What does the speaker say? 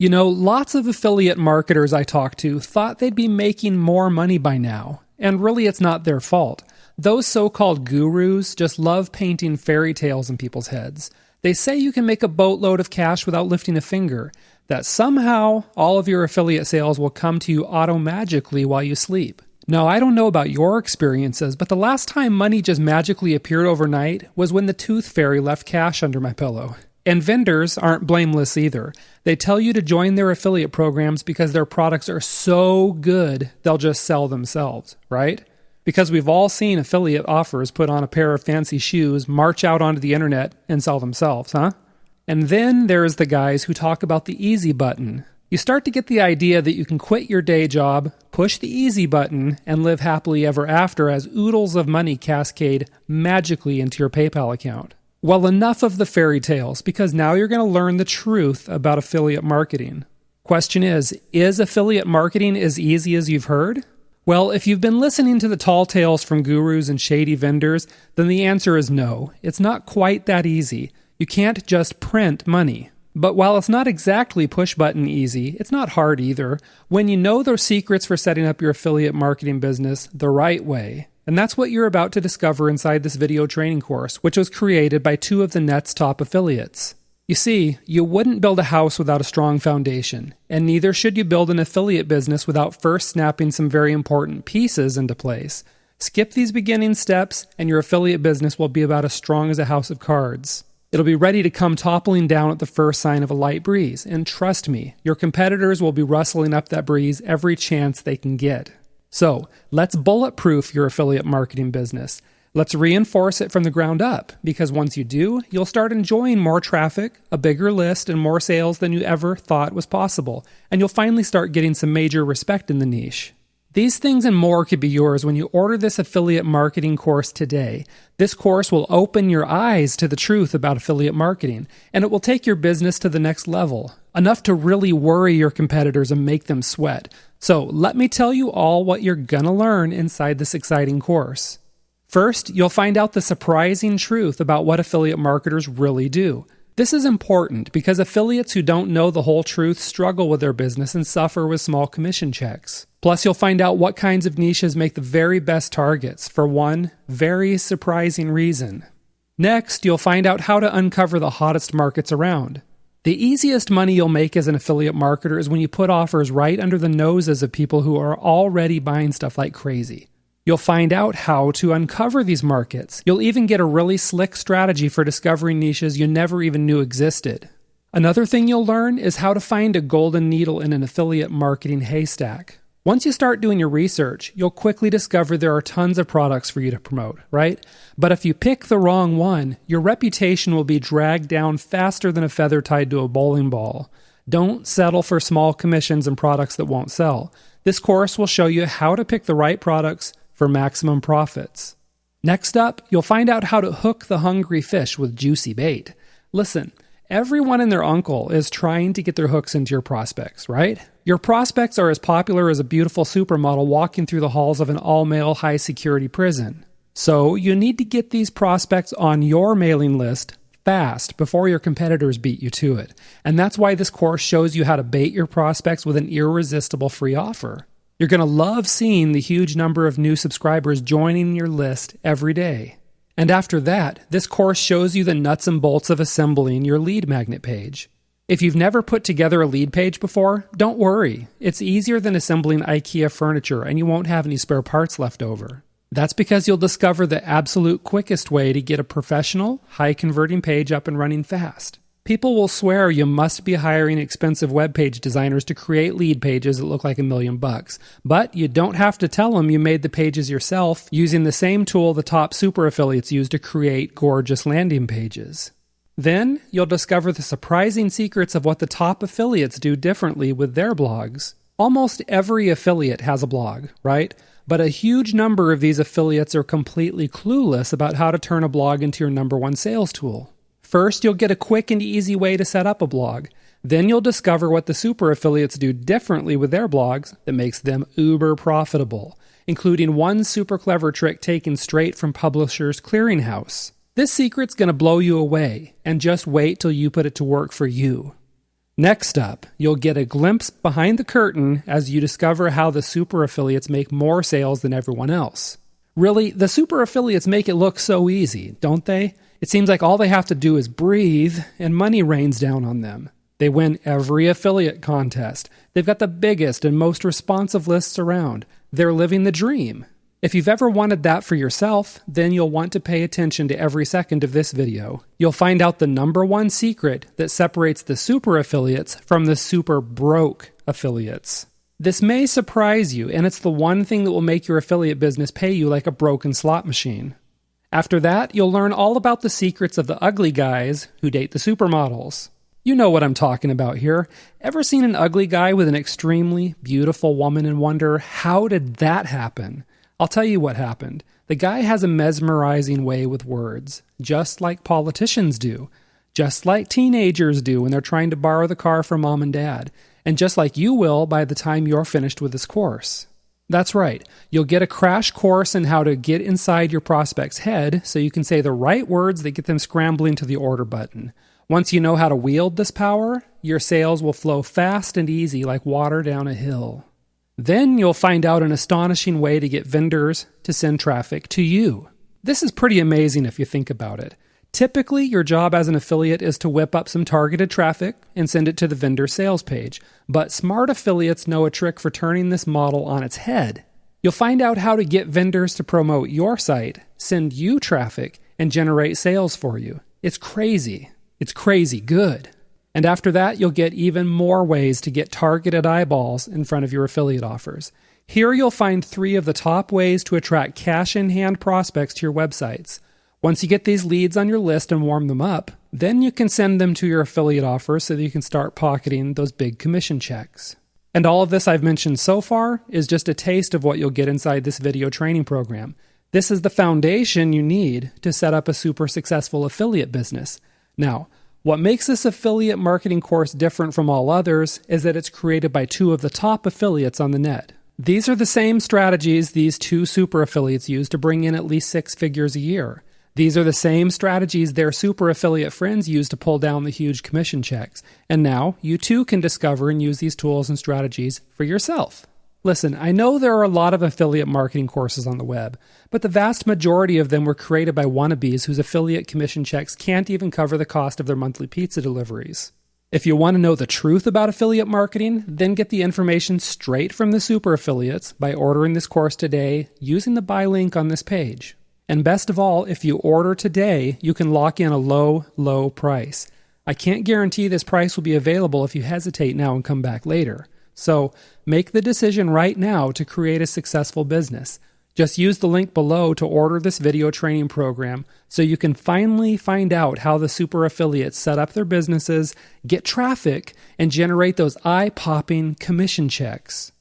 You know, lots of affiliate marketers I talked to thought they'd be making more money by now, and really it's not their fault. Those so-called gurus just love painting fairy tales in people's heads. They say you can make a boatload of cash without lifting a finger, that somehow all of your affiliate sales will come to you auto-magically while you sleep. Now, I don't know about your experiences, but the last time money just magically appeared overnight was when the tooth fairy left cash under my pillow. And vendors aren't blameless either. They tell you to join their affiliate programs because their products are so good they'll just sell themselves, right? Because we've all seen affiliate offers put on a pair of fancy shoes, march out onto the internet, and sell themselves, huh? And then there's the guys who talk about the easy button. You start to get the idea that you can quit your day job, push the easy button, and live happily ever after as oodles of money cascade magically into your PayPal account. Well, enough of the fairy tales, because now you're going to learn the truth about affiliate marketing. Question is affiliate marketing as easy as you've heard? Well, if you've been listening to the tall tales from gurus and shady vendors, then the answer is no. It's not quite that easy. You can't just print money. But while it's not exactly push-button easy, it's not hard either when you know those secrets for setting up your affiliate marketing business the right way. And that's what you're about to discover inside this video training course, which was created by two of the net's top affiliates. You see, you wouldn't build a house without a strong foundation, and neither should you build an affiliate business without first snapping some very important pieces into place. Skip these beginning steps, and your affiliate business will be about as strong as a house of cards. It'll be ready to come toppling down at the first sign of a light breeze, and trust me, your competitors will be rustling up that breeze every chance they can get. So, let's bulletproof your affiliate marketing business. Let's reinforce it from the ground up, because once you do, you'll start enjoying more traffic, a bigger list, and more sales than you ever thought was possible, and you'll finally start getting some major respect in the niche. These things and more could be yours when you order this affiliate marketing course today. This course will open your eyes to the truth about affiliate marketing, and it will take your business to the next level, enough to really worry your competitors and make them sweat. So let me tell you all what you're gonna learn inside this exciting course. First, you'll find out the surprising truth about what affiliate marketers really do. This is important because affiliates who don't know the whole truth struggle with their business and suffer with small commission checks. Plus, you'll find out what kinds of niches make the very best targets for one very surprising reason. Next, you'll find out how to uncover the hottest markets around. The easiest money you'll make as an affiliate marketer is when you put offers right under the noses of people who are already buying stuff like crazy. You'll find out how to uncover these markets. You'll even get a really slick strategy for discovering niches you never even knew existed. Another thing you'll learn is how to find a golden needle in an affiliate marketing haystack. Once you start doing your research, you'll quickly discover there are tons of products for you to promote, right? But if you pick the wrong one, your reputation will be dragged down faster than a feather tied to a bowling ball. Don't settle for small commissions and products that won't sell. This course will show you how to pick the right products for maximum profits. Next up, you'll find out how to hook the hungry fish with juicy bait. Listen, everyone and their uncle is trying to get their hooks into your prospects, right? Your prospects are as popular as a beautiful supermodel walking through the halls of an all-male high-security prison. So you need to get these prospects on your mailing list fast before your competitors beat you to it. And that's why this course shows you how to bait your prospects with an irresistible free offer. You're going to love seeing the huge number of new subscribers joining your list every day. And after that, this course shows you the nuts and bolts of assembling your lead magnet page. If you've never put together a lead page before, don't worry. It's easier than assembling IKEA furniture and you won't have any spare parts left over. That's because you'll discover the absolute quickest way to get a professional, high-converting page up and running fast. People will swear you must be hiring expensive web page designers to create lead pages that look like $1 million. But you don't have to tell them you made the pages yourself using the same tool the top super affiliates use to create gorgeous landing pages. Then, you'll discover the surprising secrets of what the top affiliates do differently with their blogs. Almost every affiliate has a blog, right? But a huge number of these affiliates are completely clueless about how to turn a blog into your number one sales tool. First, you'll get a quick and easy way to set up a blog. Then you'll discover what the super affiliates do differently with their blogs that makes them uber profitable, including one super clever trick taken straight from Publishers Clearinghouse. This secret's going to blow you away, and just wait till you put it to work for you. Next up, you'll get a glimpse behind the curtain as you discover how the super affiliates make more sales than everyone else. Really, the super affiliates make it look so easy, don't they? It seems like all they have to do is breathe and money rains down on them. They win every affiliate contest. They've got the biggest and most responsive lists around. They're living the dream. If you've ever wanted that for yourself, then you'll want to pay attention to every second of this video. You'll find out the number one secret that separates the super affiliates from the super broke affiliates. This may surprise you, and it's the one thing that will make your affiliate business pay you like a broken slot machine. After that, you'll learn all about the secrets of the ugly guys who date the supermodels. You know what I'm talking about here. Ever seen an ugly guy with an extremely beautiful woman and wonder, how did that happen? I'll tell you what happened. The guy has a mesmerizing way with words, just like politicians do, just like teenagers do when they're trying to borrow the car from mom and dad, and just like you will by the time you're finished with this course. That's right. You'll get a crash course in how to get inside your prospect's head so you can say the right words that get them scrambling to the order button. Once you know how to wield this power, your sales will flow fast and easy like water down a hill. Then you'll find out an astonishing way to get vendors to send traffic to you. This is pretty amazing if you think about it. Typically, your job as an affiliate is to whip up some targeted traffic and send it to the vendor sales page. But smart affiliates know a trick for turning this model on its head. You'll find out how to get vendors to promote your site, send you traffic, and generate sales for you. It's crazy. It's crazy good. And after that, you'll get even more ways to get targeted eyeballs in front of your affiliate offers. Here you'll find 3 of the top ways to attract cash-in-hand prospects to your websites. Once you get these leads on your list and warm them up, then you can send them to your affiliate offers so that you can start pocketing those big commission checks. And all of this I've mentioned so far is just a taste of what you'll get inside this video training program. This is the foundation you need to set up a super successful affiliate business. Now, what makes this affiliate marketing course different from all others is that it's created by 2 of the top affiliates on the net. These are the same strategies these 2 super affiliates use to bring in at least 6 figures a year. These are the same strategies their super affiliate friends use to pull down the huge commission checks. And now, you too can discover and use these tools and strategies for yourself. Listen, I know there are a lot of affiliate marketing courses on the web, but the vast majority of them were created by wannabes whose affiliate commission checks can't even cover the cost of their monthly pizza deliveries. If you want to know the truth about affiliate marketing, then get the information straight from the super affiliates by ordering this course today using the buy link on this page. And best of all, if you order today, you can lock in a low price. I can't guarantee this price will be available if you hesitate now and come back later. So make the decision right now to create a successful business. Just use the link below to order this video training program so you can finally find out how the super affiliates set up their businesses, get traffic, and generate those eye-popping commission checks.